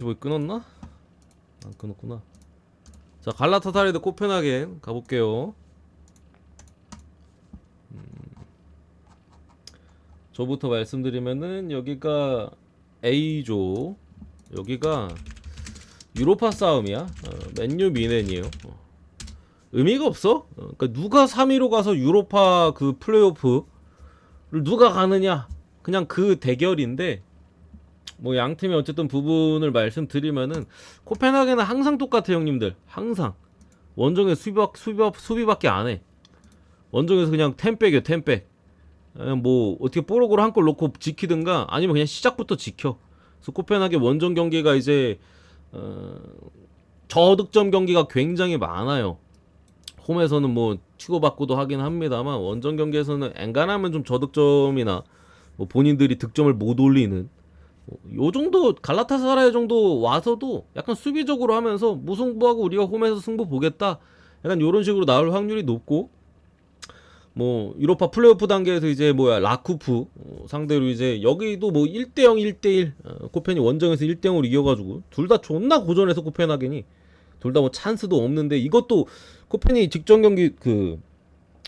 뭐 끊었나? 안 끊었구나. 자, 갈라타사라의 코펜하겐 가볼게요. 저부터 말씀드리면은 여기가 A조, 여기가 유로파 싸움이야. 맨유 미넨이에요. 의미가 없어. 그러니까 누가 3위로 가서 유로파 그 플레이오프를 누가 가느냐, 그냥 그 대결인데, 뭐 양팀의 어쨌든 부분을 말씀드리면은 코펜하겐은 항상 똑같아 형님들. 항상 원정에 수비밖에 안 해. 원정에서 그냥 템백이야, 템백. 뭐 어떻게 뽀록으로 한 골 넣고 지키든가 아니면 그냥 시작부터 지켜. 그래서 코펜하겐 원정 경기가 이제 저득점 경기가 굉장히 많아요. 홈에서는 뭐 치고받고도 하긴 합니다만 원정 경기에서는 엔간하면 좀 저득점이나 뭐 본인들이 득점을 못 올리는 요 정도 갈라타사라이 정도 와서도 약간 수비적으로 하면서 무승부하고 우리가 홈에서 승부 보겠다, 약간 요런 식으로 나올 확률이 높고, 뭐 유로파 플레이오프 단계에서 이제 뭐야 라쿠프 상대로 이제 여기도 뭐 1대0 1대1 코펜이 원정에서 1대0으로 이겨가지고 둘 다 존나 고전해서 코펜하겐이 둘 다 뭐 찬스도 없는데, 이것도 코펜이 직전 경기 그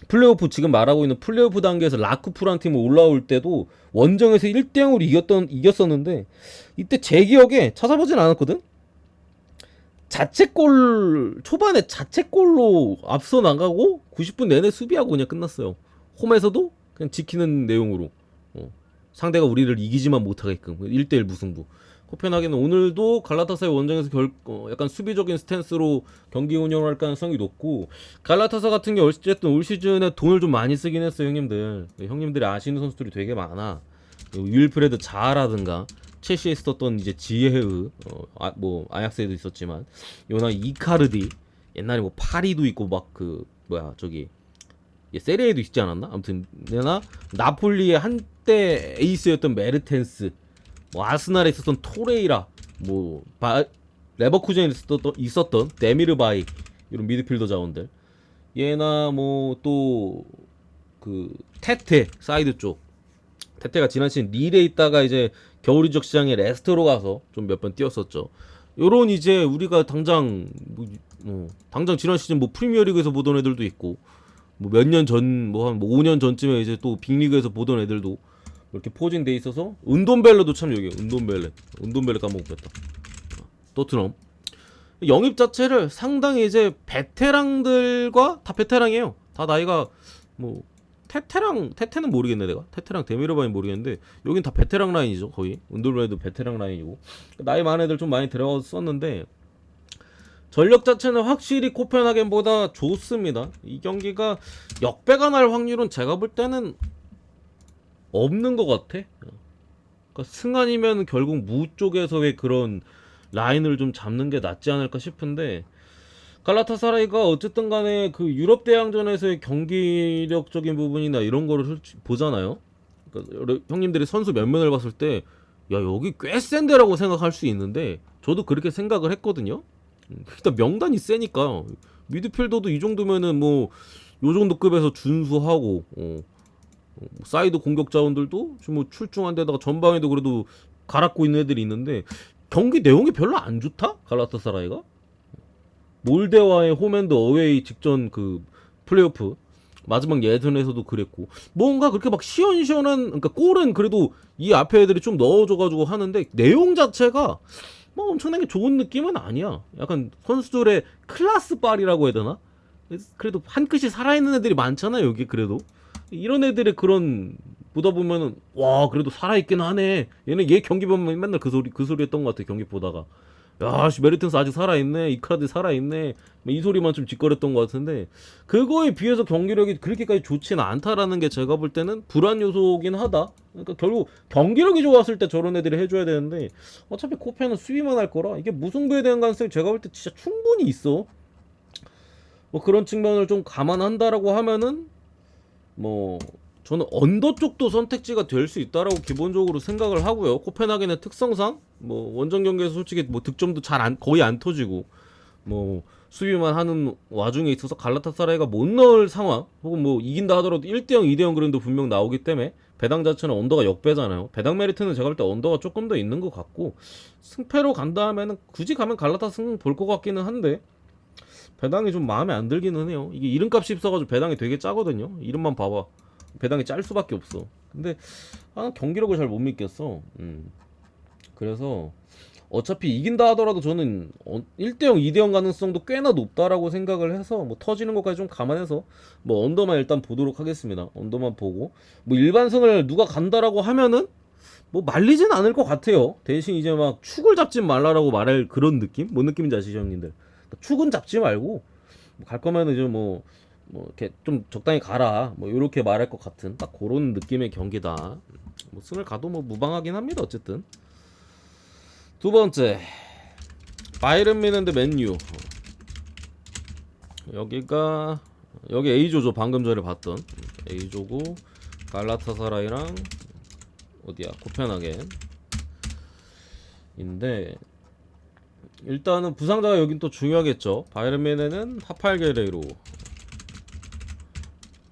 플레이오프 지금 말하고 있는 플레이오프 단계에서 라쿠프란 팀을 올라올 때도 원정에서 1대0으로 이겼었는데, 이때 제 기억에 찾아보진 않았거든. 자책골 초반에 자책골로 앞서 나가고 90분 내내 수비하고 그냥 끝났어요. 홈에서도 그냥 지키는 내용으로 상대가 우리를 이기지만 못하게끔 1대1 무승부. 코펜하겐은 오늘도 갈라타사의 원정에서 약간 수비적인 스탠스로 경기 운영을 할 가능성이 높고, 갈라타사 같은 게 어쨌든 올 시즌에 돈을 좀 많이 쓰긴 했어요 형님들. 형님들이 아시는 선수들이 되게 많아. 윌프레드 자라든가 첼시에 있었던 이제 지에흐, 뭐 아약스에도 있었지만 요나 이카르디, 옛날에 뭐 파리도 있고 막 그 뭐야 저기 세리에도 있지 않았나? 아무튼 내나 나폴리의 한때 에이스였던 메르텐스, 뭐 아스날에 있었던 토레이라, 뭐 레버쿠젠에 있었던 데미르바이, 이런 미드필더 자원들. 얘나 뭐 또 그 테테 사이드 쪽, 테테가 지난 시즌 릴에 있다가 이제 겨울 이적 시장에 레스터로 가서 좀 몇 번 뛰었었죠. 요런 이제 우리가 당장 당장 지난 시즌 뭐 프리미어리그에서 보던 애들도 있고, 뭐 몇 년 전, 뭐 한 5년 전쯤에 이제 또 빅리그에서 보던 애들도 이렇게 포진돼 있어서, 은돈벨레도 참 여기 은돈벨레 까먹었다. 토트넘 영입 자체를 상당히 이제 베테랑들과 다 베테랑이에요. 다 나이가 뭐 테테는 모르겠네 내가. 테테랑 데미르바이 모르겠는데 여긴 다 베테랑 라인이죠 거의. 은돌라이도 베테랑 라인이고 나이 많은 애들 좀 많이 들어갔었는데, 전력 자체는 확실히 코펜하겐보다 좋습니다. 이 경기가 역배가 날 확률은 제가 볼 때는 없는 것 같아. 그러니까 승안이면 결국 무 쪽에서의 그런 라인을 좀 잡는 게 낫지 않을까 싶은데, 갈라타사라이가 어쨌든 간에 그 유럽 대항전에서의 경기력적인 부분이나 이런 거를 보잖아요. 그러니까 형님들이 선수 면면을 봤을 때 야 여기 꽤 센데라고 생각할 수 있는데, 저도 그렇게 생각을 했거든요. 일단 명단이 세니까 미드필더도 이 정도면은 뭐 요 정도 급에서 준수하고 사이드 공격 자원들도 지금 뭐 출중한 데다가 전방에도 그래도 갈았고 있는 애들이 있는데, 경기 내용이 별로 안 좋다 갈라타사라이가. 몰데와의 홈앤드 어웨이 직전 그 플레이오프 마지막 예선에서도 그랬고, 뭔가 그렇게 막 시원시원한, 그러니까 골은 그래도 이 앞에 애들이 좀 넣어줘가지고 하는데 내용 자체가 뭐 엄청나게 좋은 느낌은 아니야. 약간 선수들의 클라스 빨이라고 해야 되나? 그래도 한 끗이 살아있는 애들이 많잖아 여기. 그래도 이런 애들의 그런 보다 보면은 와 그래도 살아있긴 하네. 얘 경기 보면 맨날 그 소리 했던 것 같아 경기 보다가. 야, 메르텐스 아직 살아있네, 이카르디 살아있네, 이 소리만 좀 짓거렸던 것 같은데, 그거에 비해서 경기력이 그렇게까지 좋지는 않다라는 게 제가 볼 때는 불안 요소긴 하다. 그러니까 결국 경기력이 좋았을 때 저런 애들이 해줘야 되는데, 어차피 코펜은 수비만 할 거라 이게 무승부에 대한 가능성이 제가 볼 때 진짜 충분히 있어. 뭐 그런 측면을 좀 감안한다라고 하면은 뭐 저는 언더 쪽도 선택지가 될 수 있다라고 기본적으로 생각을 하고요. 코펜하겐의 특성상 뭐 원정 경기에서 솔직히 뭐 득점도 거의 안 터지고 뭐 수비만 하는 와중에 있어서 갈라타사라이가 못 넣을 상황, 혹은 뭐 이긴다 하더라도 1대0 2대0 그런도 분명 나오기 때문에 배당 자체는 언더가 역배잖아요. 배당 메리트는 제가 볼 때 언더가 조금 더 있는 것 같고, 승패로 간다 하면은 굳이 가면 갈라타 승 볼 것 같기는 한데 배당이 좀 마음에 안 들기는 해요. 이게 이름값이 있어가지고 배당이 되게 짜거든요. 이름만 봐봐, 배당이 짤 수밖에 없어. 근데 경기력을 잘 못 믿겠어. 그래서 어차피 이긴다 하더라도 저는 1대0, 2대0 가능성도 꽤나 높다라고 생각을 해서 뭐 터지는 것까지 좀 감안해서 뭐 언더만 일단 보도록 하겠습니다. 언더만 보고 뭐 일반승을 누가 간다라고 하면은 뭐 말리진 않을 것 같아요. 대신 이제 막 축을 잡지 말라라고 말할 그런 느낌? 뭔 느낌인지 아시죠, 형님들? 축은 잡지 말고 갈 거면은 이제 뭐 이렇게 좀 적당히 가라, 뭐 이렇게 말할 것 같은 딱 그런 느낌의 경기다. 뭐 승을 가도 뭐 무방하긴 합니다. 어쨌든 두 번째, 바이른 미넨 대 맨유. 여기 A조죠. 방금 전에 봤던 A조고, 갈라타사라이랑 어디야, 코펜하겐인데, 일단은 부상자가 여긴 또 중요하겠죠. 바이른 미넨은 하팔게레로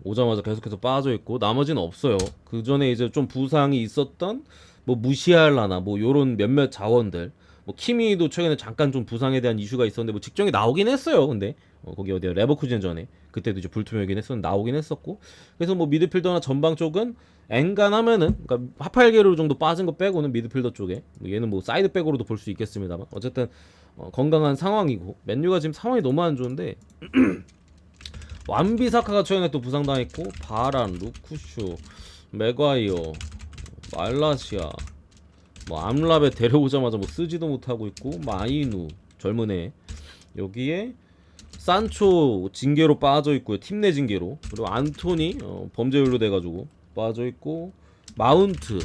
오자마자 계속해서 빠져있고, 나머지는 없어요. 그 전에 이제 좀 부상이 있었던 뭐 무시할라나 뭐 요런 몇몇 자원들, 뭐 키미도 최근에 잠깐 좀 부상에 대한 이슈가 있었는데 뭐 직종이 나오긴 했어요. 근데 거기 어디야, 레버쿠젠 전에 그때도 이제 불투명이긴 했었는데 나오긴 했었고, 그래서 뭐 미드필더나 전방 쪽은 엔간하면은, 그러니까 하팔게르 정도 빠진 거 빼고는 미드필더 쪽에 뭐 얘는 뭐 사이드백으로도 볼 수 있겠습니다만, 어쨌든 건강한 상황이고, 맨유가 지금 상황이 너무 안 좋은데 완비사카가 최근에 또 부상당했고, 바란, 루쿠슈, 맥과이어, 말라시아, 뭐 암라베 데려오자마자 뭐 쓰지도 못하고 있고, 마이누 젊은 애, 여기에 산초 징계로 빠져 있고요. 팀 내 징계로. 그리고 안토니 범죄율로 돼가지고 빠져 있고, 마운트.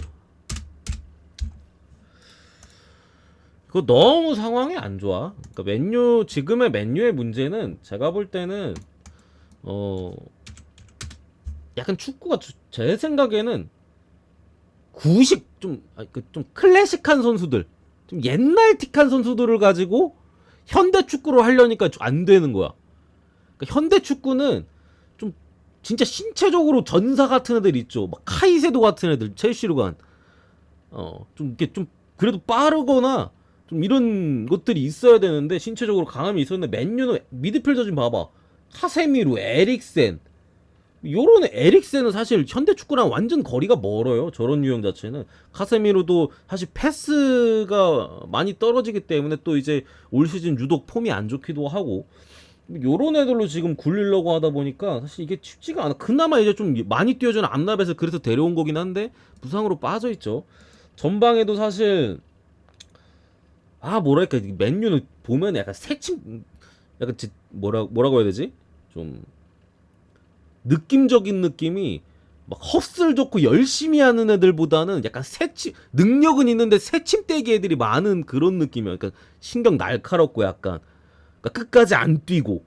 그거 너무 상황이 안 좋아. 그러니까 맨유, 지금의 맨유의 문제는 제가 볼 때는 약간 축구가 제 생각에는 구식 좀 클래식한 선수들, 좀 옛날틱한 선수들을 가지고 현대 축구로 하려니까 안 되는 거야. 그러니까 현대 축구는 좀 진짜 신체적으로 전사 같은 애들 있죠. 막 카이세도 같은 애들, 첼시로 간 좀 이렇게 좀 그래도 빠르거나 좀 이런 것들이 있어야 되는데, 신체적으로 강함이 있었는데, 맨유는 미드필더 좀 봐봐. 카세미루, 에릭센, 요런 에릭센은 사실 현대 축구랑 완전 거리가 멀어요. 저런 유형 자체는. 카세미로도 사실 패스가 많이 떨어지기 때문에 또 이제 올 시즌 유독 폼이 안 좋기도 하고, 요런 애들로 지금 굴리려고 하다 보니까 사실 이게 쉽지가 않아. 그나마 이제 좀 많이 뛰어주는 암라벳을 그래서 데려온 거긴 한데 부상으로 빠져 있죠. 전방에도 사실 뭐랄까, 맨유는 보면 약간 새침, 약간 뭐라고 해야 되지? 좀 느낌적인 느낌이 막 헛슬 좋고 열심히 하는 애들보다는 약간 새침, 능력은 있는데 새침대기 애들이 많은 그런 느낌이야. 그러니까 신경 날카롭고 약간, 그러니까 끝까지 안 뛰고,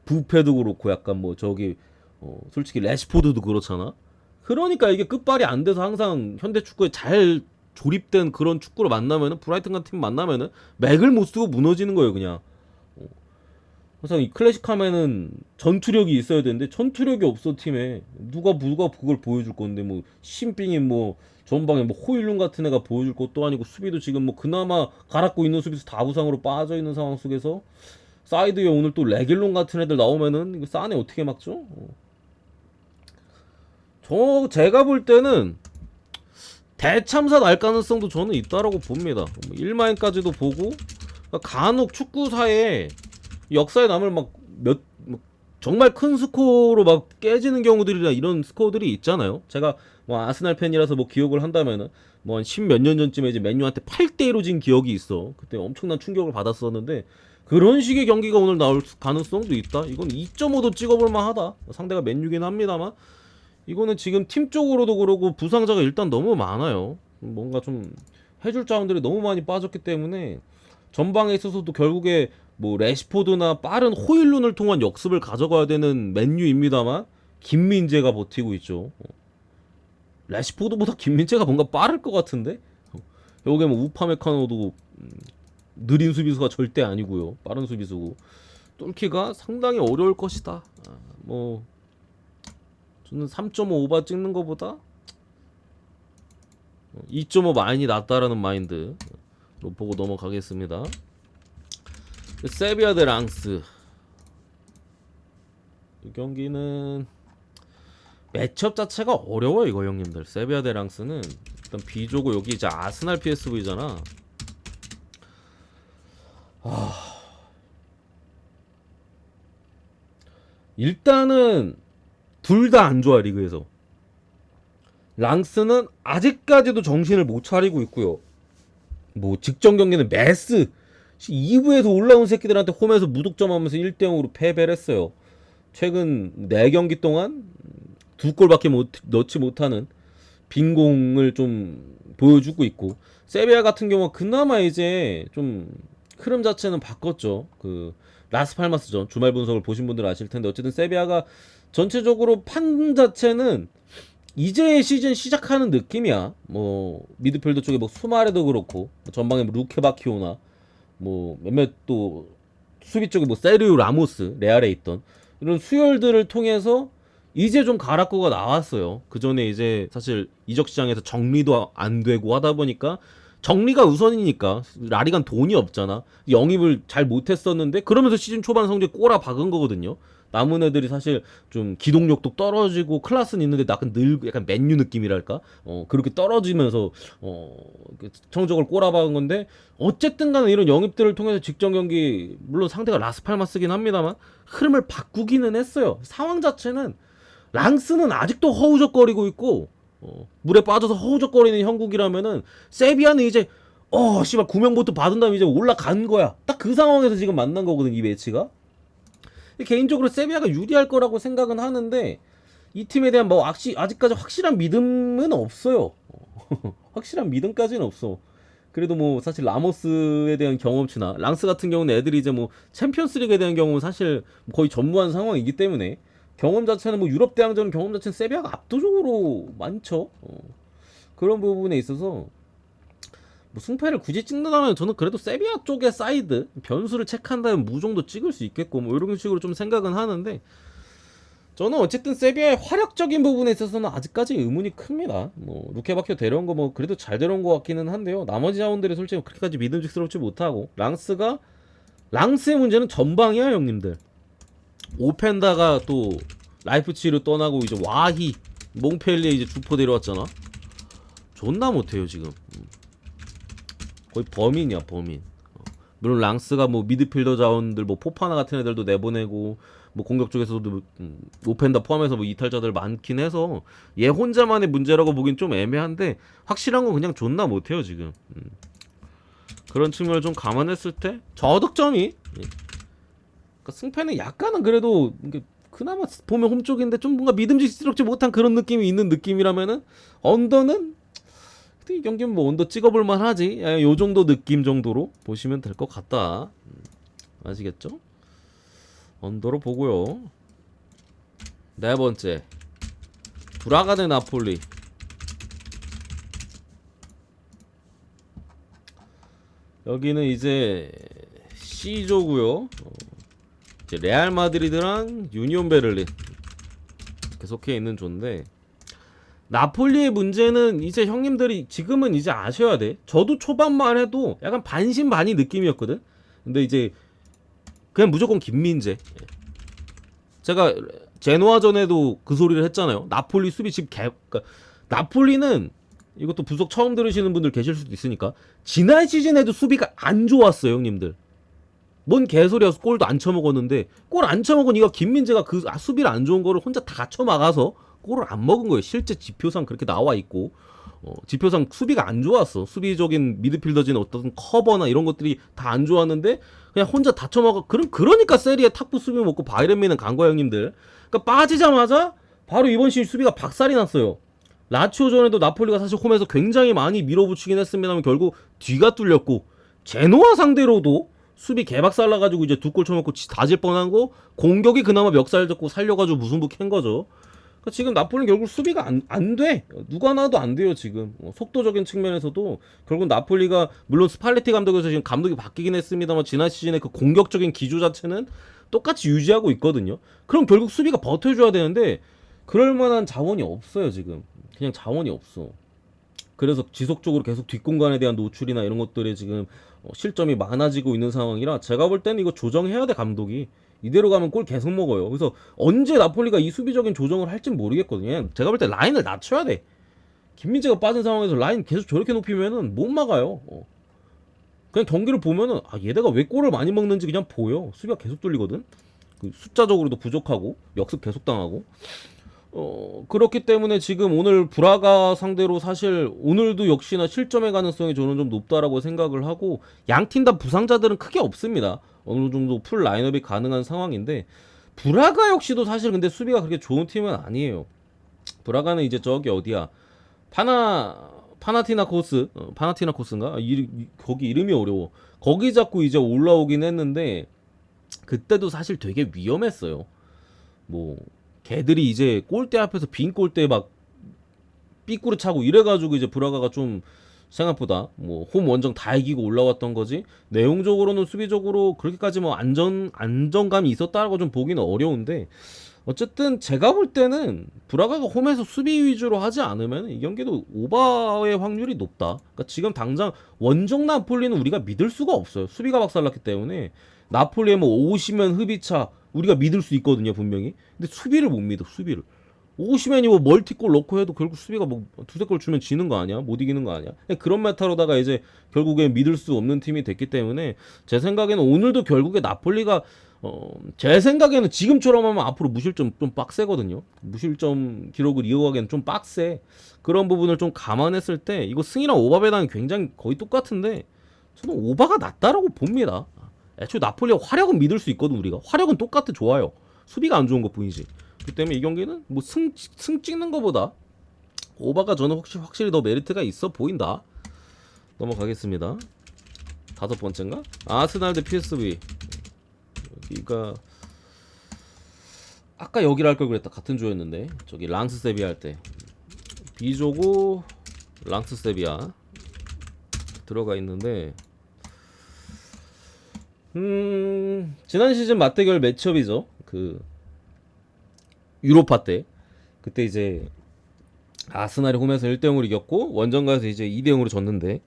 부패도 그렇고 약간 뭐 저기 솔직히 레시포드도 그렇잖아. 그러니까 이게 끝발이 안 돼서 항상 현대 축구에 잘 조립된 그런 축구를 만나면은, 브라이튼 같은 팀 만나면은 맥을 못 쓰고 무너지는 거예요, 그냥. 항상 이 클래식 하면은 전투력이 있어야 되는데 전투력이 없어 팀에. 누가 그걸 보여줄 건데, 뭐 신빙이 뭐 전방에 뭐 호일룬 같은 애가 보여줄 것도 아니고, 수비도 지금 뭐 그나마 갈았고 있는 수비수 다 부상으로 빠져 있는 상황 속에서 사이드에 오늘 또 레길론 같은 애들 나오면은 이거 싸네 어떻게 막죠? 제가 볼 때는 대참사 날 가능성도 저는 있다라고 봅니다. 1마인까지도 보고, 그러니까 간혹 축구사에 역사에 남을 막 정말 큰 스코어로 막 깨지는 경우들이나 이런 스코어들이 있잖아요. 제가 뭐 아스날 팬이라서 뭐 기억을 한다면은 뭐 한 10몇 년 전쯤에 이제 맨유한테 8대1로 진 기억이 있어. 그때 엄청난 충격을 받았었는데, 그런 식의 경기가 오늘 나올 가능성도 있다. 이건 2.5도 찍어볼 만하다. 상대가 맨유긴 합니다만, 이거는 지금 팀적으로도 그러고 부상자가 일단 너무 많아요. 뭔가 좀 해줄 자원들이 너무 많이 빠졌기 때문에 전방에 있어서도 결국에 뭐 레시포드나 빠른 호일룬을 통한 역습을 가져가야 되는 맨유입니다만, 김민재가 버티고 있죠. 레시포드보다 김민재가 뭔가 빠를 것 같은데? 여기 뭐 우파메카노도 느린 수비수가 절대 아니고요. 빠른 수비수고. 뚫기가 상당히 어려울 것이다. 뭐 저는 3.5 오바 찍는 것보다 2.5 많이 낮다라는 마인드로 보고 넘어가겠습니다. 세비야 대 랑스. 이 경기는 매치업 자체가 어려워요 이거 형님들. 세비야 대 랑스는 일단 B조고 여기 이제 아스날 PSV잖아. 일단은 둘 다 안 좋아 리그에서. 랑스는 아직까지도 정신을 못 차리고 있고요. 뭐 직전 경기는 메스 2부에서 올라온 새끼들한테 홈에서 무득점하면서 1대0으로 패배를 했어요. 최근 4경기 동안 2골밖에 넣지 못하는 빈공을 좀 보여주고 있고, 세비야 같은 경우는 그나마 이제 좀 흐름 자체는 바꿨죠. 그 라스팔마스전 주말 분석을 보신 분들은 아실 텐데, 어쨌든 세비야가 전체적으로 판 자체는 이제 시즌 시작하는 느낌이야. 뭐 미드필더 쪽에 뭐 수마레도 그렇고, 전방에 뭐 루케바키오나 뭐 몇몇 또 수비 쪽에 뭐 세르유 라모스 레알에 있던 이런 수혈들을 통해서 이제 좀 가락고가 나왔어요. 그 전에 이제 사실 이적 시장에서 정리도 안 되고 하다 보니까, 정리가 우선이니까 라리간 돈이 없잖아. 영입을 잘 못했었는데 그러면서 시즌 초반 성적에 꼬라 박은 거거든요. 남은 애들이 사실 좀 기동력도 떨어지고 클래스는 있는데 약간 맨유 느낌이랄까? 그렇게 떨어지면서 성적을 꼬라박은 건데, 어쨌든 간에 이런 영입들을 통해서 직전 경기 물론 상대가 라스팔마스긴 합니다만 흐름을 바꾸기는 했어요. 상황 자체는 랑스는 아직도 허우적거리고 있고, 물에 빠져서 허우적거리는 형국이라면은 세비야는 이제 씨발 9명부터 받은 다음에 이제 올라간 거야. 딱 그 상황에서 지금 만난 거거든 이 매치가. 개인적으로 세비야가 유리할 거라고 생각은 하는데, 이 팀에 대한 뭐 아직까지 확실한 믿음은 없어요. 확실한 믿음까지는 없어. 그래도 뭐 사실 라모스에 대한 경험치나 랑스 같은 경우는 애들이 이제 뭐 챔피언스리그에 대한 경험은 사실 거의 전무한 상황이기 때문에, 경험 자체는 뭐 유럽 대항전 경험 자체는 세비야가 압도적으로 많죠. 그런 부분에 있어서 뭐 승패를 굳이 찍는다면 저는 그래도 세비야 쪽의 사이드 변수를 체크한다면 무 정도 찍을 수 있겠고 뭐 이런 식으로 좀 생각은 하는데, 저는 어쨌든 세비야의 화력적인 부분에 있어서는 아직까지 의문이 큽니다. 뭐 루케바키오 데려온 거 뭐 그래도 잘 데려온 것 같기는 한데요. 나머지 자원들이 솔직히 그렇게까지 믿음직스럽지 못하고, 랑스의 문제는 전방이야 형님들. 오펜다가 또 라이프치히로 떠나고 이제 와히 몽펠리에 이제 주포 데려왔잖아. 존나 못해요 지금. 거의 범인이야 범인. 물론 랑스가 뭐 미드필더 자원들 뭐 포파나 같은 애들도 내보내고, 뭐 공격 쪽에서도 오펜다 포함해서 뭐 이탈자들 많긴 해서 얘 혼자만의 문제라고 보긴 좀 애매한데, 확실한 건 그냥 존나 못해요 지금. 그런 측면을 좀 감안했을 때 저득점이, 그러니까 승패는 약간은 그래도 그나마 보면 홈 쪽인데 좀 뭔가 믿음직스럽지 못한 그런 느낌이 있는 느낌이라면은, 언더는 이 경기는 뭐 언더 찍어볼만 하지. 요 정도 느낌 정도로 보시면 될 것 같다. 아시겠죠? 언더로 보고요. 네 번째, 브라가 대 나폴리. 여기는 이제 C조고요. 이제 레알 마드리드랑 유니온 베를린 이렇게 속해 있는 조인데, 나폴리의 문제는 이제 형님들이 지금은 이제 아셔야 돼. 저도 초반만 해도 약간 반신반의 느낌이었거든. 근데 이제 그냥 무조건 김민재. 제가 제노아전에도 그 소리를 했잖아요. 나폴리 수비 지금 그러니까 나폴리는, 이것도 부속 처음 들으시는 분들 계실 수도 있으니까, 지난 시즌에도 수비가 안 좋았어요 형님들. 뭔 개소리야. 골도 안 쳐먹었는데, 골 안 쳐먹은 이거 김민재가 그 수비를 안 좋은 거를 혼자 다 쳐막아서 골을 안 먹은 거예요. 실제 지표상 그렇게 나와 있고, 지표상 수비가 안 좋았어. 수비적인 미드필더진의 어떤 커버나 이런 것들이 다 안 좋았는데 그냥 혼자 다 쳐먹어. 그러니까 세리에 탑부 수비 먹고 바이에른 간 거야 형님들. 그러니까 빠지자마자 바로 이번 시즌 수비가 박살이 났어요. 라치오전에도 나폴리가 사실 홈에서 굉장히 많이 밀어붙이긴 했습니다만 결국 뒤가 뚫렸고, 제노아 상대로도 수비 개박살 나가지고 이제 2골 쳐먹고 다질 뻔한 거, 공격이 그나마 멱살 잡고 살려가지고 무승부 캔 거죠. 그러니까 지금 나폴리는 결국 수비가 안 돼. 누가 나와도 안 돼요 지금. 속도적인 측면에서도 결국 나폴리가, 물론 스팔레티 감독에서 지금 감독이 바뀌긴 했습니다만 지난 시즌에 그 공격적인 기조 자체는 똑같이 유지하고 있거든요. 그럼 결국 수비가 버텨줘야 되는데 그럴 만한 자원이 없어요 지금. 그냥 자원이 없어. 그래서 지속적으로 계속 뒷공간에 대한 노출이나 이런 것들이 지금 실점이 많아지고 있는 상황이라 제가 볼 때는 이거 조정해야 돼 감독이. 이대로 가면 골 계속 먹어요. 그래서 언제 나폴리가 이 수비적인 조정을 할진 모르겠거든요. 제가 볼 때 라인을 낮춰야 돼. 김민재가 빠진 상황에서 라인 계속 저렇게 높이면은 못 막아요. 그냥 경기를 보면은 얘네가 왜 골을 많이 먹는지 그냥 보여. 수비가 계속 뚫리거든. 그 숫자적으로도 부족하고 역습 계속 당하고. 그렇기 때문에 지금 오늘 브라가 상대로 사실 오늘도 역시나 실점의 가능성이 저는 좀 높다라고 생각을 하고, 양 팀 다 부상자들은 크게 없습니다. 어느 정도 풀 라인업이 가능한 상황인데, 브라가 역시도 사실 근데 수비가 그렇게 좋은 팀은 아니에요. 브라가는 이제 저기 어디야, 파나티나코스, 파나티나코스인가? 거기 이름이 어려워. 거기 자꾸 이제 올라오긴 했는데 그때도 사실 되게 위험했어요. 뭐 걔들이 이제 골대 앞에서 빈 골대 막 삐꾸를 차고 이래가지고 이제 브라가가 좀 생각보다 뭐 홈 원정 다 이기고 올라왔던 거지, 내용적으로는 수비적으로 그렇게까지 뭐 안정감이 있었다라고 좀 보기는 어려운데, 어쨌든 제가 볼 때는 브라가가 홈에서 수비 위주로 하지 않으면 이 경기도 오버의 확률이 높다. 그러니까 지금 당장 원정 나폴리는 우리가 믿을 수가 없어요. 수비가 박살났기 때문에. 나폴리에 뭐 오시면 흡이차 우리가 믿을 수 있거든요 분명히. 근데 수비를 못 믿어. 수비를 오시면이 뭐 멀티골 넣고 해도 결국 수비가 뭐 두세 골 주면 지는 거 아니야? 못 이기는 거 아니야? 그런 메타로다가 이제 결국에 믿을 수 없는 팀이 됐기 때문에 제 생각에는 오늘도 결국에 나폴리가 제 생각에는 지금처럼 하면 앞으로 무실점 좀 빡세거든요. 무실점 기록을 이어가기엔 좀 빡세. 그런 부분을 좀 감안했을 때 이거 승이랑 오바 배당이 굉장히 거의 똑같은데 저는 오바가 낫다라고 봅니다. 애초에 나폴리가 화력은 믿을 수 있거든. 우리가 화력은 똑같아. 좋아요. 수비가 안 좋은 것 뿐이지. 그 때문에 이 경기는 뭐 승 찍는 것보다 오바가 저는 확실히 더 메리트가 있어 보인다. 넘어가겠습니다. 다섯 번째인가? 아스날 대 PSV. 여기가 아까 여기를 할 걸 그랬다. 같은 조였는데 저기 랑스 세비야 할 때 B조고 랑스 세비야 들어가 있는데, 지난 시즌 맞대결 매치업이죠. 그 유로파 때 그때 이제 아스날이 홈에서 1대0으로 이겼고 원정가에서 이제 2대0으로 졌는데,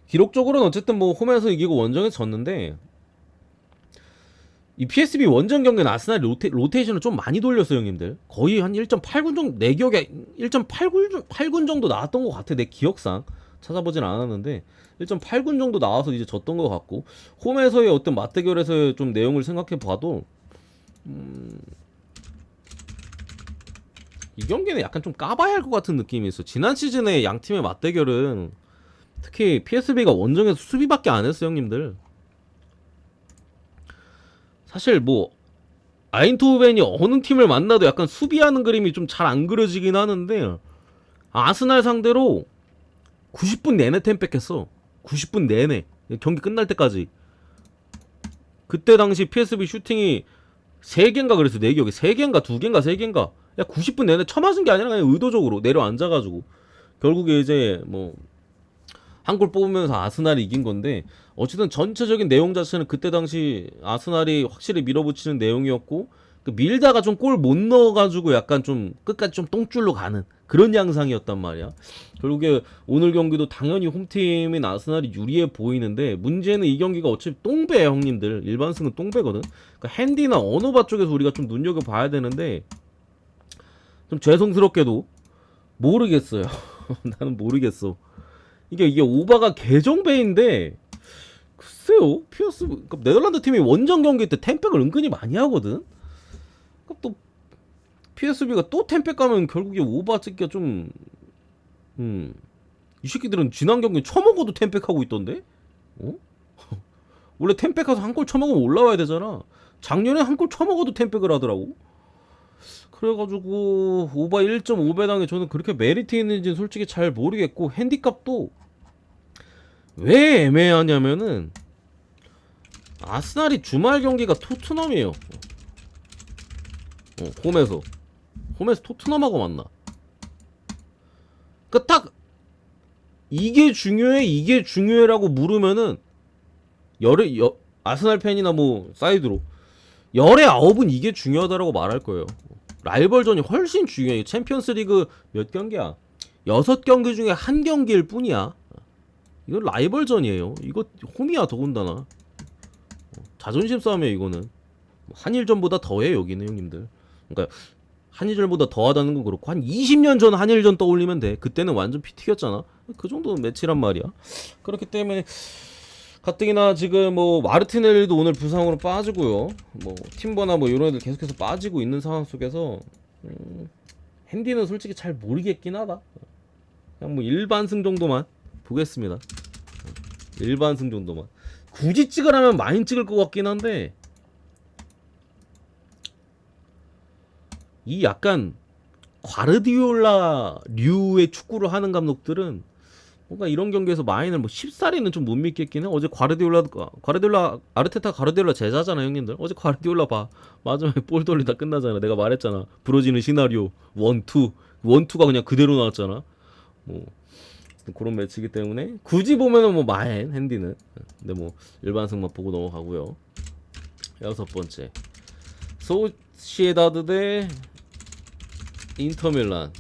기록적으로는 어쨌든 뭐 홈에서 이기고 원정에서 졌는데, 이 PSV 원정 경기는 아스날이 로테이션을 좀 많이 돌렸어요 형님들. 거의 한 1.8군 정도, 내 기억에 1.8군 정도 나왔던 것 같아. 내 기억상 찾아보진 않았는데 1.8군 정도 나와서 이제 졌던 것 같고, 홈에서의 어떤 맞대결에서의 좀 내용을 생각해봐도 이 경기는 약간 좀 까봐야 할 것 같은 느낌이 있어. 지난 시즌에 양 팀의 맞대결은 특히 PSV가 원정에서 수비밖에 안 했어요 형님들. 사실 뭐 아인토벤이 어느 팀을 만나도 약간 수비하는 그림이 좀 잘 안 그려지긴 하는데, 아스날 상대로 90분 내내 템백했어. 90분 내내 경기 끝날 때까지. 그때 당시 PSV 슈팅이 3개인가 그랬어. 내 기억에 3개인가 2개인가 3개인가. 야 90분 내내 쳐맞은 게 아니라 그냥 의도적으로 내려앉아가지고 결국에 이제 뭐 한 골 뽑으면서 아스날이 이긴 건데, 어쨌든 전체적인 내용 자체는 그때 당시 아스날이 확실히 밀어붙이는 내용이었고, 그 밀다가 좀 골 못 넣어가지고 약간 좀 끝까지 좀 똥줄로 가는 그런 양상이었단 말이야. 결국에 오늘 경기도 당연히 홈팀인 아스날이 유리해 보이는데, 문제는 이 경기가 어차피 똥배야 형님들. 일반승은 똥배거든. 그러니까 핸디나 언어바 쪽에서 우리가 좀 눈여겨봐야 되는데, 좀 죄송스럽게도 모르겠어요. 나는 모르겠어. 이게 오바가 개정배인데, 글쎄요. 피어스 그러니까 네덜란드 팀이 원정 경기 때 템백을 은근히 많이 하거든. 그러니까 또 PSV가 또 템백 가면 결국에 오바 찍기가 좀 이 새끼들은 지난 경기 쳐먹어도 템백하고 있던데? 원래 템백 가서 한 골 쳐먹으면 올라와야 되잖아. 작년에 한 골 쳐먹어도 템백을 하더라고. 그래가지고 오바 1.5배당에 저는 그렇게 메리트 있는지는 솔직히 잘 모르겠고, 핸디값도 왜 애매하냐면은 아스날이 주말 경기가 토트넘이에요. 홈에서 토트넘하고 만나. 그니까 딱 이게 중요해라고 물으면은 아스날 팬이나 뭐 사이드로 열의 9은 이게 중요하다라고 말할 거예요. 라이벌전이 훨씬 중요해. 챔피언스리그 몇 경기야? 6경기 중에 한 경기일 뿐이야. 이건 라이벌전이에요. 이거 홈이야 더군다나. 자존심 싸움이야 이거는. 한일전보다 더해 여기는 형님들. 그러니까 한일전보다 더하다는 건 그렇고 한 20년 전 한일전 떠올리면 돼. 그때는 완전 피 튀겼잖아. 그 정도 매치란 말이야. 그렇기 때문에 가뜩이나 지금 뭐 마르티넬리도 오늘 부상으로 빠지고요. 뭐 팀버나 뭐 이런 애들 계속해서 빠지고 있는 상황 속에서 핸디는 솔직히 잘 모르겠긴 하다. 그냥 뭐 일반승 정도만 보겠습니다. 일반승 정도만. 굳이 찍으라면 많이 찍을 것 같긴 한데 이 약간 과르디올라 류의 축구를 하는 감독들은 뭔가 이런 경기에서 마인을 뭐 10살이는 좀 못 믿겠긴 해. 어제 과르디올라 아르테타 과르디올라 제자잖아 형님들. 어제 과르디올라 봐. 마지막에 볼 돌리다 끝나잖아. 내가 말했잖아. 부러지는 시나리오 1, 2. 1, 2가 그냥 그대로 나왔잖아. 뭐 그런 매치이기 때문에 굳이 보면은 뭐 마인 핸디는. 근데 뭐 일반승만 보고 넘어가고요. 6번째 소시에다드 대 인터밀란.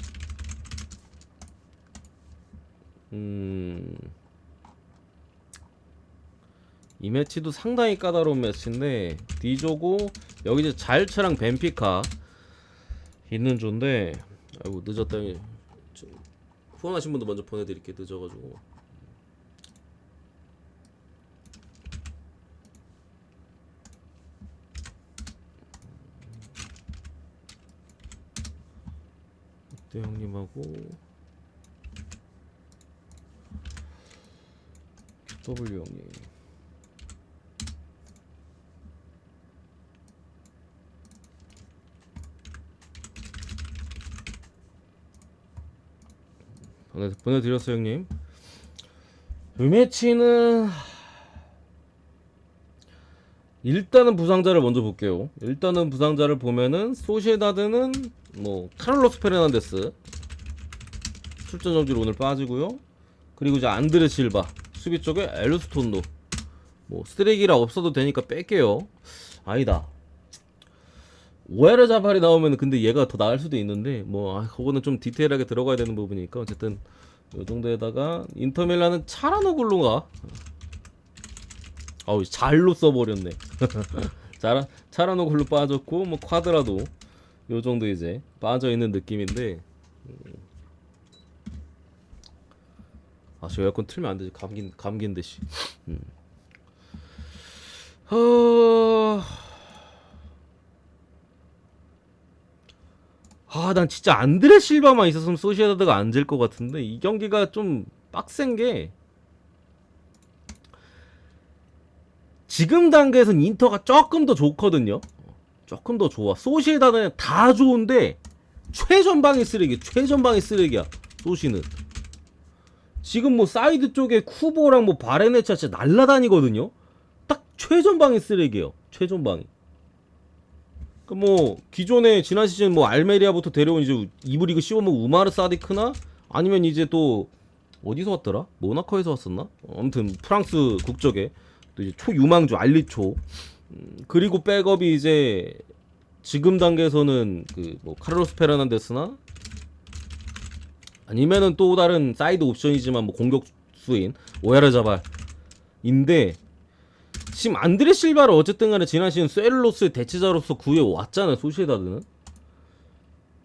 이 매치도 상당히 까다로운 매치인데 디조고 여기 이제 잘츠랑 벤피카 있는 조인데 아이고 늦었다. 후원하신 분도 먼저 보내드릴게. 늦어가지고 그때 형님하고 W 형님 보내드렸어요 형님. 이 매치는 일단은 부상자를 먼저 볼게요. 일단은 부상자를 보면은 소시에다드는 뭐 카를로스 페르난데스 출전 정지로 오늘 빠지고요. 그리고 이제 안드레 실바 수비 쪽에 엘루스톤도 뭐 쓰레기라 없어도 되니까 뺄게요. 아니다. 오야르 자발이 나오면 근데 얘가 더 나을 수도 있는데 뭐 그거는 좀 디테일하게 들어가야 되는 부분이니까 어쨌든 요 정도에다가 인터밀란은 차라노글루가 아우 잘로 써버렸네. 차라노글루 빠졌고 뭐 쿼드라도 요 정도 이제 빠져있는 느낌인데 저 에어컨 틀면 안되지. 감기인데 씨. 난 진짜 안드레 실바만 있었으면 소시에다드가 안 질 것 같은데 이 경기가 좀 빡센 게 지금 단계에선 인터가 조금 더 좋거든요. 조금 더 좋아. 소시에다드는 다 좋은데 최전방의 쓰레기야. 소시는 지금 뭐 사이드 쪽에 쿠보랑 뭐 바레네차 진짜 날라다니거든요. 딱 최전방의 쓰레기예요. 최전방이. 뭐 기존에 지난 시즌 뭐 알메리아부터 데려온 이제 이브리그 씌워먹은 우마르 사디크나 아니면 이제 또 어디서 왔더라? 모나코에서 왔었나? 아무튼 프랑스 국적에 또 이제 초유망주 알리초. 그리고 백업이 이제 지금 단계에서는 그 뭐 카를로스 페르난데스나 아니면은 또 다른 사이드 옵션이지만 뭐 공격수인 오야르자발인데 지금 안드레 실바를 어쨌든 간에 지난 시즌 쇠를로스의 대체자로서 구해왔잖아요. 소시에다드는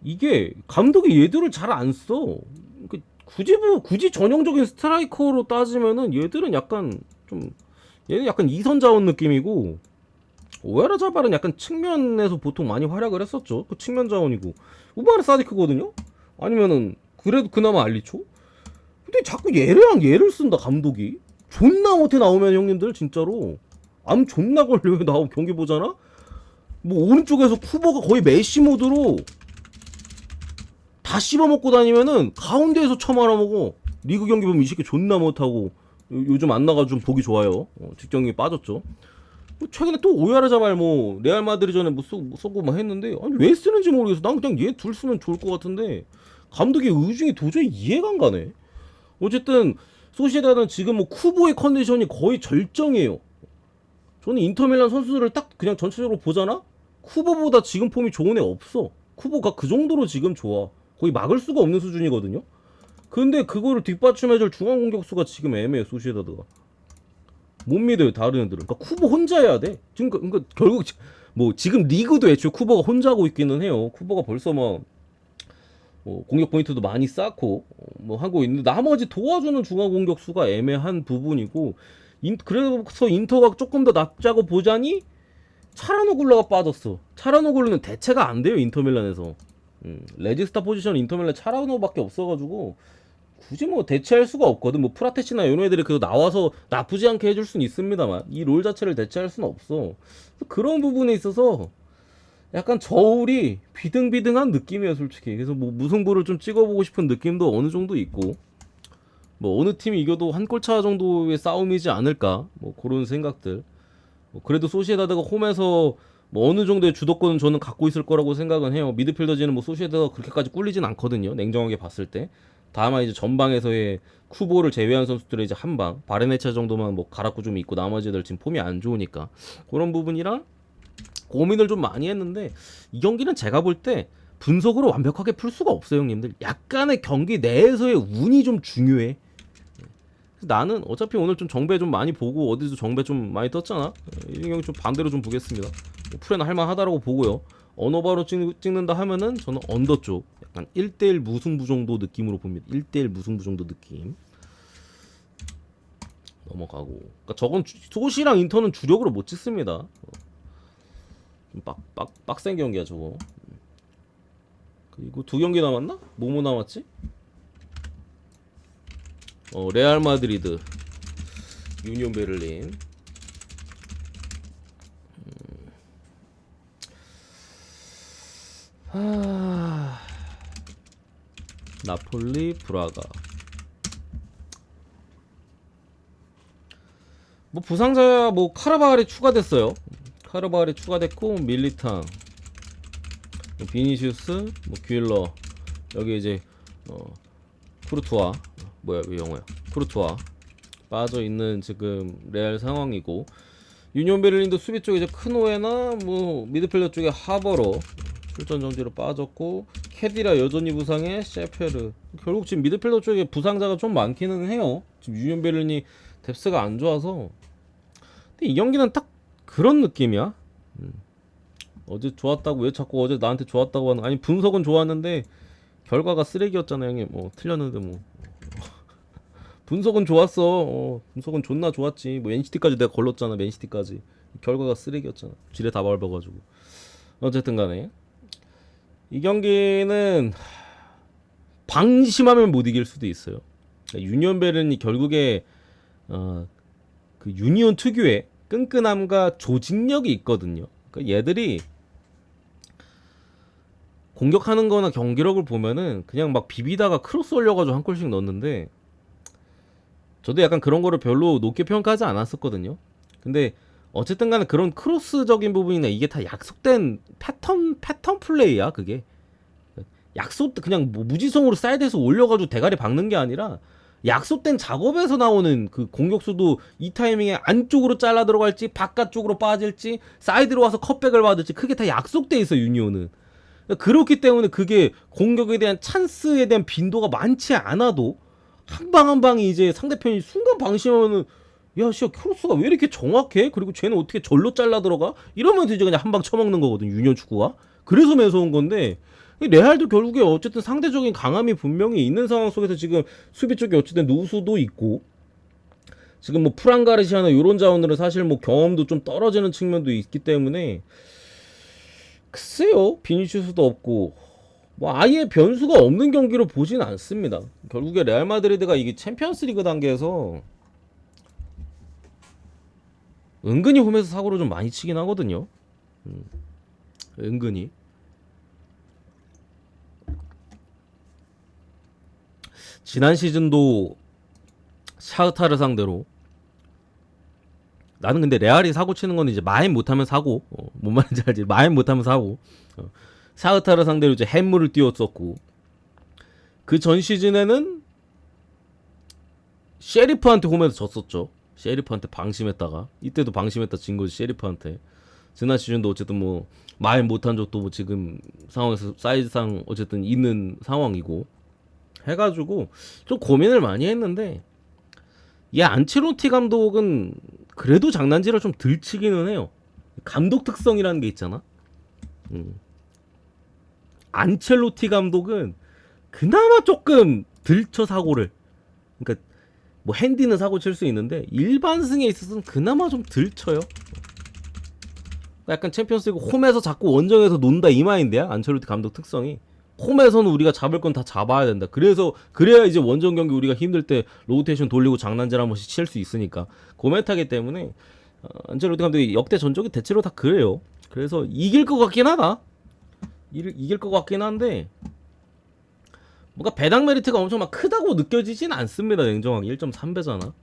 이게 감독이 얘들을 잘 안 써. 굳이 전형적인 스트라이커로 따지면은 얘들은 약간 좀 얘는 약간 이선 자원 느낌이고 오야르자발은 약간 측면에서 보통 많이 활약을 했었죠. 그 측면 자원이고 우마르 사디크거든요. 아니면은 그래도 그나마 알리초. 근데 자꾸 얘를 쓴다 감독이. 존나 못해 나오면 형님들 진짜로 암 존나 걸려요. 나오고 경기 보잖아. 뭐 오른쪽에서 쿠버가 거의 메시 모드로 다 씹어먹고 다니면은 가운데에서 처말아먹어. 리그 경기 보면 이 새끼 존나 못하고 요즘 안 나가서 좀 보기 좋아요. 직경이 빠졌죠. 뭐 최근에 또 오야르자발 뭐 레알 마드리전에 뭐 쏘고 막 했는데 아니 왜 쓰는지 모르겠어. 난 그냥 얘 둘 쓰면 좋을 것 같은데 감독의 의중이 도저히 이해가 안 가네. 어쨌든 소시에다는 지금 뭐 쿠보의 컨디션이 거의 절정이에요. 저는 인터밀란 선수들을 딱 그냥 전체적으로 보잖아? 쿠보보다 지금 폼이 좋은 애 없어. 쿠보가 그 정도로 지금 좋아. 거의 막을 수가 없는 수준이거든요. 근데 그거를 뒷받침해줄 중앙 공격수가 지금 애매해. 소시에다드가 못 믿어요 다른 애들은. 그러니까 쿠보 혼자 해야 돼 지금. 그러니까 결국 뭐 지금 리그도 애초에 쿠보가 혼자 하고 있기는 해요. 쿠보가 벌써 뭐 공격 포인트도 많이 쌓고 뭐 하고 있는데 나머지 도와주는 중앙 공격수가 애매한 부분이고, 그래서 인터가 조금 더 낫자고 보자니 차라노글루가 빠졌어. 차라노글루는 대체가 안 돼요 인터밀란에서. 레지스타 포지션 인터밀란 차라노밖에 없어가지고 굳이 뭐 대체할 수가 없거든. 뭐 프라테시나 이런 애들이 그래도 나와서 나쁘지 않게 해줄 수는 있습니다만 이 롤 자체를 대체할 수는 없어. 그런 부분에 있어서 약간 저울이 비등비등한 느낌이에요 솔직히. 그래서 뭐 무승부를 좀 찍어보고 싶은 느낌도 어느 정도 있고, 뭐 어느 팀이 이겨도 한 골차 정도의 싸움이지 않을까 뭐 그런 생각들. 그래도 소시에다드가 홈에서 뭐 어느 정도의 주도권은 저는 갖고 있을 거라고 생각은 해요. 미드필더진은 뭐 소시에다드가 그렇게까지 꿀리진 않거든요 냉정하게 봤을 때. 다만 이제 전방에서의 쿠보를 제외한 선수들의 이제 한방 바레네차 정도만 뭐 가락구 좀 있고 나머지 애들 지금 폼이 안 좋으니까 그런 부분이랑 고민을 좀 많이 했는데, 이 경기는 제가 볼 때 분석으로 완벽하게 풀 수가 없어요 형님들. 약간의 경기 내에서의 운이 좀 중요해. 나는 어차피 오늘 좀 정배 좀 많이 보고 어디서 정배 좀 많이 떴잖아. 이 경기 좀 반대로 좀 보겠습니다. 풀에는 할만하다라고 보고요. 언어바로 찍는다 하면은 저는 언더 쪽 약간 1대1 무승부 정도 느낌으로 봅니다. 1대1 무승부 정도 느낌 넘어가고. 그러니까 저건 소시랑 인터는 주력으로 못 찍습니다. 좀 빡센 경기야 저거. 그리고 두 경기 남았나? 뭐뭐 남았지? 레알 마드리드, 유니온 베를린. 나폴리, 브라가. 뭐 부상자 뭐 카르바갈이 추가됐어요. 카르바갈이 추가됐고 밀리탕, 비니시우스, 뭐 귤러, 여기 이제 쿠르투아, 뭐야 왜 영어야? 쿠르투아 빠져 있는 지금 레알 상황이고, 유니온 베를린도 수비 쪽에 이제 크노에나 뭐 미드필더 쪽에 하버러 출전 정지로 빠졌고, 캐디라 여전히 부상에 셰페르. 결국 지금 미드필더 쪽에 부상자가 좀 많기는 해요. 지금 유니온 베를린이 뎁스가 안 좋아서. 근데 이 경기는 딱 그런 느낌이야. 어제 좋았다고 왜 자꾸 어제 나한테 좋았다고 하는. 아니 분석은 좋았는데 결과가 쓰레기였잖아 형님. 뭐 틀렸는데 뭐 분석은 좋았어. 분석은 존나 좋았지. 뭐 NCT까지 내가 걸렀잖아. 맨시티까지. 결과가 쓰레기였잖아. 지뢰 다 밟아가지고. 어쨌든 간에 이 경기는 방심하면 못 이길 수도 있어요. 그러니까 유니온 베른이 결국에 그 유니온 특유의 끈끈함과 조직력이 있거든요. 그러니까 얘들이 공격하는 거나 경기력을 보면은 그냥 막 비비다가 크로스 올려가지고 한 골씩 넣었는데, 저도 약간 그런 거를 별로 높게 평가하지 않았었거든요. 근데 어쨌든 간에 그런 크로스적인 부분이나 이게 다 약속된 패턴 플레이야 그게. 그냥 뭐 무지성으로 사이드에서 올려가지고 대가리 박는 게 아니라 약속된 작업에서 나오는 그 공격수도 이 타이밍에 안쪽으로 잘라 들어갈지 바깥쪽으로 빠질지 사이드로 와서 컷백을 받을지 그게 다 약속돼 있어 유니온은. 그렇기 때문에 그게 공격에 대한 찬스에 대한 빈도가 많지 않아도 한 방 한 방이 이제 상대편이 순간 방심하면은 야 씨 크로스가 왜 이렇게 정확해? 그리고 쟤는 어떻게 절로 잘라 들어가? 이러면서 이제 그냥 한 방 쳐먹는 거거든 유니온 축구가. 그래서 매서운 건데, 레알도 결국에 어쨌든 상대적인 강함이 분명히 있는 상황 속에서 지금 수비 쪽에 어쨌든 누수도 있고, 지금 뭐 프랑가르시아나 요런 자원들은 사실 뭐 경험도 좀 떨어지는 측면도 있기 때문에 글쎄요 비니시우스도 없고 뭐 아예 변수가 없는 경기로 보진 않습니다. 결국에 레알 마드리드가 이게 챔피언스리그 단계에서 은근히 홈에서 사고를 좀 많이 치긴 하거든요. 은근히. 지난 시즌도 샤흐타르 상대로 나는 근데 레알이 사고 치는 건 이제 마인 못하면 사고, 뭔 말인지 알지? 마인 못하면 사고. 샤흐타르 상대로 이제 햄물을 띄웠었고, 그 전 시즌에는 셰리프한테 홈에서 졌었죠. 셰리프한테 방심했다가 이때도 방심했다 진 거지 셰리프한테. 지난 시즌도 어쨌든 뭐 마인 못한 적도 뭐 지금 상황에서 사이즈상 어쨌든 있는 상황이고, 해가지고 좀 고민을 많이 했는데 이 안첼로티 감독은 그래도 장난질을 좀 덜 치기는 해요. 감독 특성이라는 게 있잖아. 안첼로티 감독은 그나마 조금 덜 쳐 사고를. 그러니까 뭐 핸디는 사고 칠 수 있는데 일반승에 있어서는 그나마 좀 덜 쳐요. 약간 챔피언스리그 홈에서 자꾸 원정에서 논다 이 마인드야. 안첼로티 감독 특성이. 홈에서는 우리가 잡을 건 다 잡아야 된다. 그래야 이제 원정 경기 우리가 힘들 때 로테이션 돌리고 장난질 한 번씩 칠 수 있으니까. 그 멘트하기 때문에 안첼로티 감독이 역대 전적이 대체로 다 그래요. 그래서 이길 것 같긴 하다. 이길 것 같긴 한데 뭔가 배당 메리트가 엄청 막 크다고 느껴지진 않습니다. 냉정하게 1.3배잖아.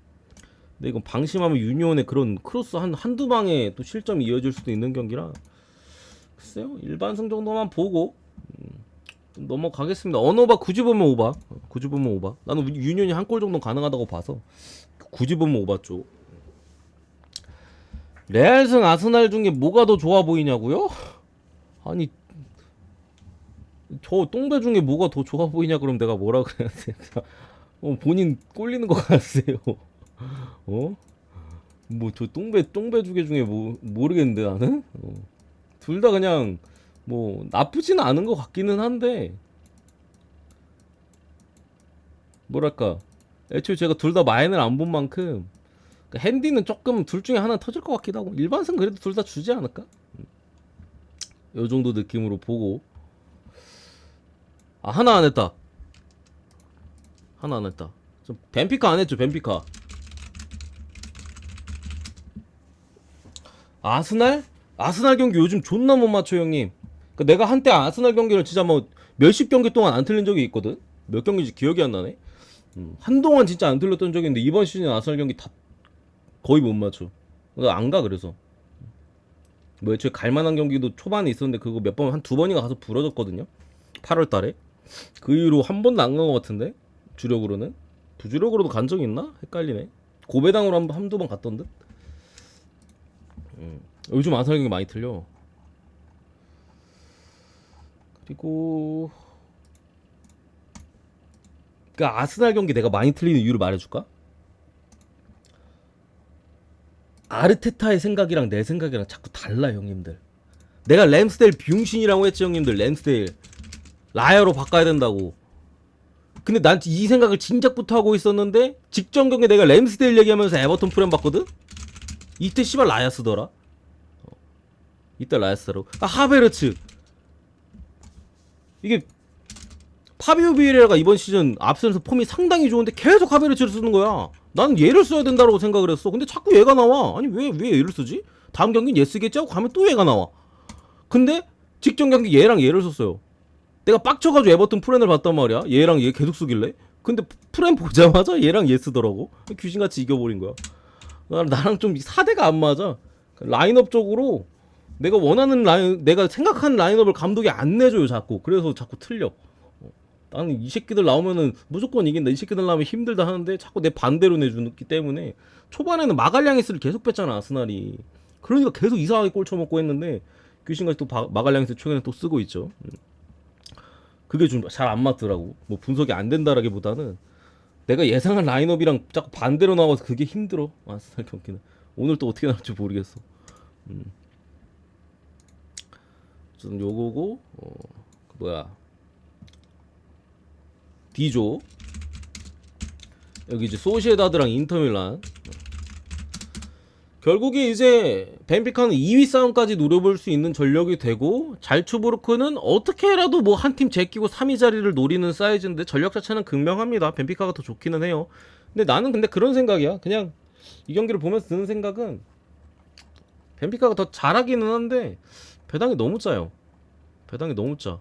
근데 이건 방심하면 유니온의 그런 크로스 한두 방에 또 실점이 이어질 수도 있는 경기라 글쎄요. 일반승 정도만 보고 좀 넘어가겠습니다. 언어바 굳이 보면 오바. 굳이 보면 오바. 나는 유니온이 한 골 정도 가능하다고 봐서 굳이 보면 오바 쪽. 레알승 아스날 중에 뭐가 더 좋아 보이냐고요? 아니 저 똥배 중에 뭐가 더 좋아 보이냐 그럼 내가 뭐라 그래야 돼? 본인 꼴리는 것 같으세요? 어? 뭐 저 똥배 두 개 중에 뭐 모르겠는데 나는 둘 다 그냥 뭐 나쁘지는 않은 것 같기는 한데 뭐랄까 애초에 제가 둘 다 마인을 안 본 만큼 핸디는 조금 둘 중에 하나 터질 것 같기도 하고 일반승 그래도 둘 다 주지 않을까? 요 정도 느낌으로 보고 하나 안 했다. 하나 안 했다. 좀 벤피카 안 했죠. 벤피카. 아스날 경기 요즘 존나 못 맞춰 형님. 그러니까 내가 한때 아스날 경기를 진짜 뭐 몇십 경기 동안 안 틀린 적이 있거든. 몇 경기인지 기억이 안 나네. 한동안 진짜 안 틀렸던 적이 있는데 이번 시즌 아스날 경기 다 거의 못 맞춰. 안 가 그래서. 뭐 애초에 갈만한 경기도 초반에 있었는데 그거 몇 번 한 두 번인가 가서 부러졌거든요. 8월 달에. 그 이후로 한 번도 안 간 것 같은데 주력으로는 부주력으로도 간 적이 있나? 헷갈리네. 고배당으로 한두 번 갔던 듯. 요즘 아스날 경기 많이 틀려. 그리고 그 아스날 경기 내가 많이 틀리는 이유를 말해줄까? 아르테타의 생각이랑 내 생각이랑 자꾸 달라 형님들. 내가 램스데일 비용신이라고 했지 형님들. 램스데일 라야로 바꿔야 된다고. 근데 난 이 생각을 진작부터 하고 있었는데 직전 경기에 내가 램스데일 얘기하면서 에버턴 프렘 봤거든? 이때 씨발 라야 쓰더라. 이때 라야 쓰더라고. 하베르츠 이게 파비오 비에이라가 이번 시즌 앞선에서 폼이 상당히 좋은데 계속 하베르츠를 쓰는 거야. 나는 얘를 써야 된다고 생각을 했어. 근데 자꾸 얘가 나와. 아니 왜 얘를 쓰지? 다음 경기는 얘 쓰겠지 하고 가면 또 얘가 나와. 근데 직전 경기 얘랑 얘를 썼어요. 내가 빡쳐가지고 에버튼 프렌을 봤단 말이야. 얘랑 얘 계속 쓰길래. 근데 프렌 보자마자 얘랑 얘 쓰더라고. 귀신같이 이겨버린 거야. 나랑 좀 사대가 안 맞아. 라인업적으로 내가 원하는 라인, 내가 생각하는 라인업을 감독이 안 내줘요 자꾸. 그래서 자꾸 틀려. 나는 이 새끼들 나오면은 무조건 이긴다. 이 새끼들 나오면 힘들다 하는데 자꾸 내 반대로 내주기 때문에 초반에는 마갈량이스를 계속 뺐잖아 아스날이. 그러니까 계속 이상하게 골 쳐먹고 했는데 귀신같이 또 마갈량이스 최근에 또 쓰고 있죠. 그게 좀 잘 안 맞더라고. 뭐 분석이 안 된다라기보다는 내가 예상한 라인업이랑 자꾸 반대로 나와서 그게 힘들어. 아스날 경기는 오늘 또 어떻게 나올지 모르겠어. 좀 요거고 뭐야 D조 여기 이제 소시에다드랑 인터밀란. 결국에 이제 벤피카는 2위 싸움까지 노려볼 수 있는 전력이 되고 잘츠부르크는 어떻게라도 뭐 한 팀 제끼고 3위 자리를 노리는 사이즈인데 전력 자체는 극명합니다. 벤피카가 더 좋기는 해요. 근데 나는 근데 그런 생각이야. 그냥 이 경기를 보면서 드는 생각은 벤피카가 더 잘하기는 한데 배당이 너무 짜요. 배당이 너무 짜.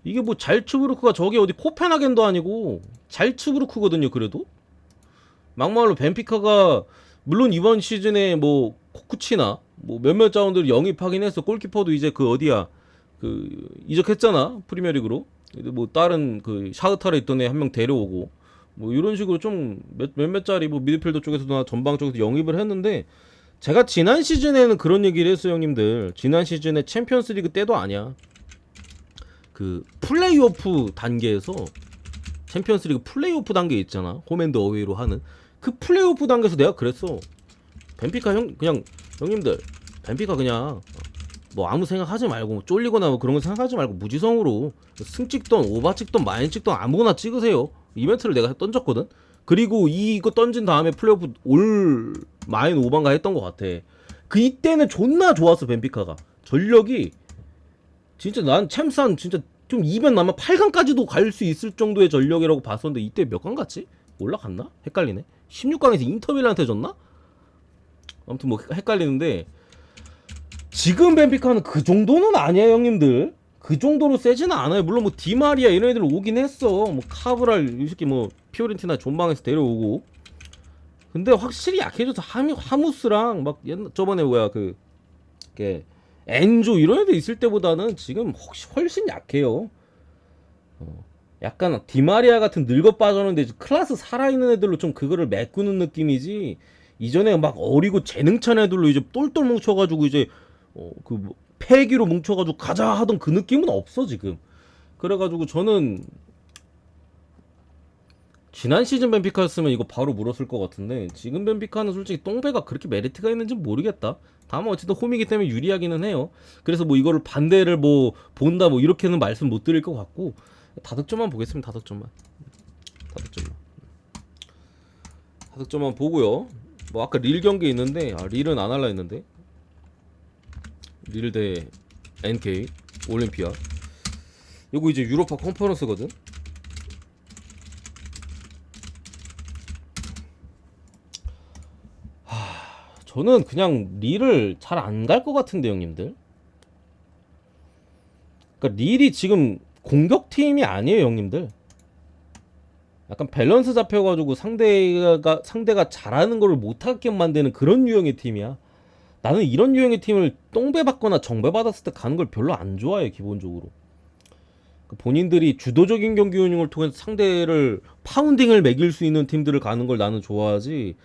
이게 뭐 잘츠부르크가 저게 어디 코펜하겐도 아니고 잘츠부르크거든요. 그래도 막말로 벤피카가 물론 이번 시즌에 뭐 코쿠치나 뭐 몇몇 자원들을 영입하긴 했어. 골키퍼도 이제 그 어디야 그 이적했잖아 프리미어리그로. 뭐 다른 그 샤흐타르에 있던 애 한 명 데려오고 뭐 이런 식으로 좀 몇몇 짜리 뭐 미드필더 쪽에서나 전방 쪽에서 영입을 했는데 제가 지난 시즌에는 그런 얘기를 했어요 형님들. 지난 시즌에 챔피언스리그 때도 아니야. 그 플레이오프 단계에서 챔피언스리그 플레이오프 단계 있잖아. 홈앤드 어웨이로 하는 그 플레이오프 단계에서 내가 그랬어. 벤피카 그냥 형님들 벤피카 그냥 뭐 아무 생각하지 말고 뭐 쫄리거나 뭐 그런 거 생각하지 말고 무지성으로 승 찍던 오바 찍던 마인 찍던 아무거나 찍으세요. 이벤트를 내가 던졌거든. 그리고 이거 던진 다음에 플레이오프 올 마인 오반가 했던 것 같아. 그 이때는 존나 좋았어. 벤피카가 전력이 진짜 난 챔스한 진짜 좀 2면 남아 8강까지도 갈 수 있을 정도의 전력이라고 봤었는데 이때 몇 강 갔지? 올라갔나? 헷갈리네. 16강에서 인터밀란한테 졌나? 아무튼 뭐 헷갈리는데 지금 벤피카는 그 정도는 아니야 형님들. 그 정도로 세지는 않아요. 물론 뭐 디마리아 이런 애들 오긴 했어. 뭐 카브랄 이 새끼 뭐 피오렌티나 존방에서 데려오고. 근데 확실히 약해져서 하무스랑 막 저번에 뭐야 그 엔조 이런 애들 있을 때보다는 지금 훨씬 약해요. 약간 디마리아 같은 늙어 빠졌는데 클라스 살아있는 애들로 좀 그거를 메꾸는 느낌이지. 이전에 막 어리고 재능찬 애들로 이제 똘똘 뭉쳐가지고 이제 뭐 패기로 뭉쳐가지고 가자 하던 그 느낌은 없어 지금. 그래가지고 저는 지난 시즌 벤피카였으면 이거 바로 물었을 것 같은데 지금 벤피카는 솔직히 똥배가 그렇게 메리트가 있는지 모르겠다. 다만 어쨌든 홈이기 때문에 유리하기는 해요. 그래서 뭐 이거를 반대를 뭐 본다 뭐 이렇게는 말씀 못 드릴 것 같고 다득점만 보겠습니다. 다득점만 보고요. 뭐 아까 릴 경기 있는데 릴은 안 할라 했는데 릴 대 NK 올림피아 요거 이제 유로파 컨퍼런스거든. 저는 그냥 릴을 잘 안 갈 것 같은데 형님들. 그러니까 릴이 지금 공격팀이 아니에요 형님들. 약간 밸런스 잡혀가지고 상대가 잘하는 거를 못하게 만드는 그런 유형의 팀이야. 나는 이런 유형의 팀을 똥배 받거나 정배 받았을 때 가는 걸 별로 안 좋아해 기본적으로. 본인들이 주도적인 경기 운영을 통해서 상대를 파운딩을 매길 수 있는 팀들을 가는 걸 나는 좋아하지.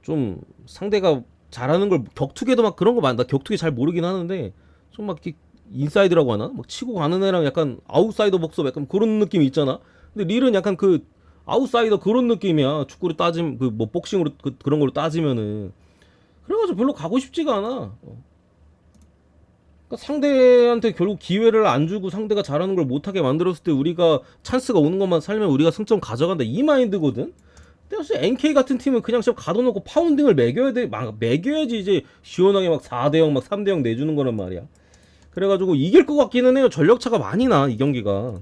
좀 상대가 잘하는 걸 격투기도 막 그런 거 많아. 나 격투기 잘 모르긴 하는데 좀 막 인사이드라고 하나? 막 치고 가는 애랑 약간 아웃사이더 복서 약간 그런 느낌이 있잖아. 근데 릴은 약간 그 아웃사이더 그런 느낌이야. 축구로 따지면 그 뭐 복싱으로 그런 걸로 따지면은 그래가지고 별로 가고 싶지가 않아. 그러니까 상대한테 결국 기회를 안 주고 상대가 잘하는 걸 못하게 만들었을 때 우리가 찬스가 오는 것만 살면 우리가 승점 가져간다 이 마인드거든. 근데 NK 같은 팀은 그냥 좀 가둬놓고 파운딩을 매겨야지 이제 시원하게 막 4대0 막 3대0 내주는 거란 말이야. 그래가지고 이길 것 같기는 해요. 전력차가 많이 나 이 경기가.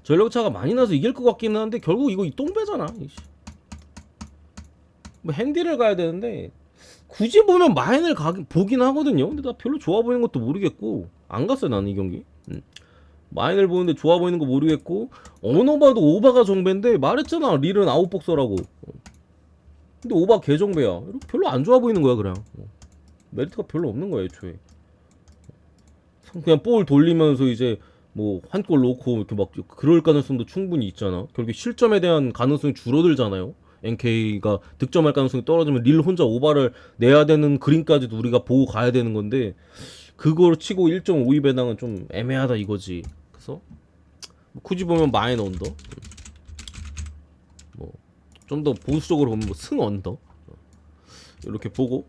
전력차가 많이 나서 이길 것 같기는 한데 결국 이거 똥배잖아. 뭐 핸디를 가야 되는데 굳이 보면 마인을 보긴 하거든요. 근데 나 별로 좋아 보이는 것도 모르겠고 안 갔어요 나는 이 경기. 마인을 보는데 좋아 보이는 거 모르겠고 언어바도 오바가 정배인데 말했잖아 릴은 아웃복서라고. 근데 오바 개정배야. 별로 안 좋아 보이는 거야 그냥. 메리트가 별로 없는 거야 애초에. 그냥 볼 돌리면서 이제 뭐 한 골 넣고 이렇게 막 그럴 가능성도 충분히 있잖아. 결국 실점에 대한 가능성이 줄어들잖아요. NK가 득점할 가능성이 떨어지면 릴 혼자 오바를 내야 되는 그림까지도 우리가 보고 가야 되는 건데 그걸 치고 1.52 배당은 좀 애매하다 이거지. 그래서 굳이 보면 마인 언더, 뭐 좀 더 보수적으로 보면 뭐 승 언더 이렇게 보고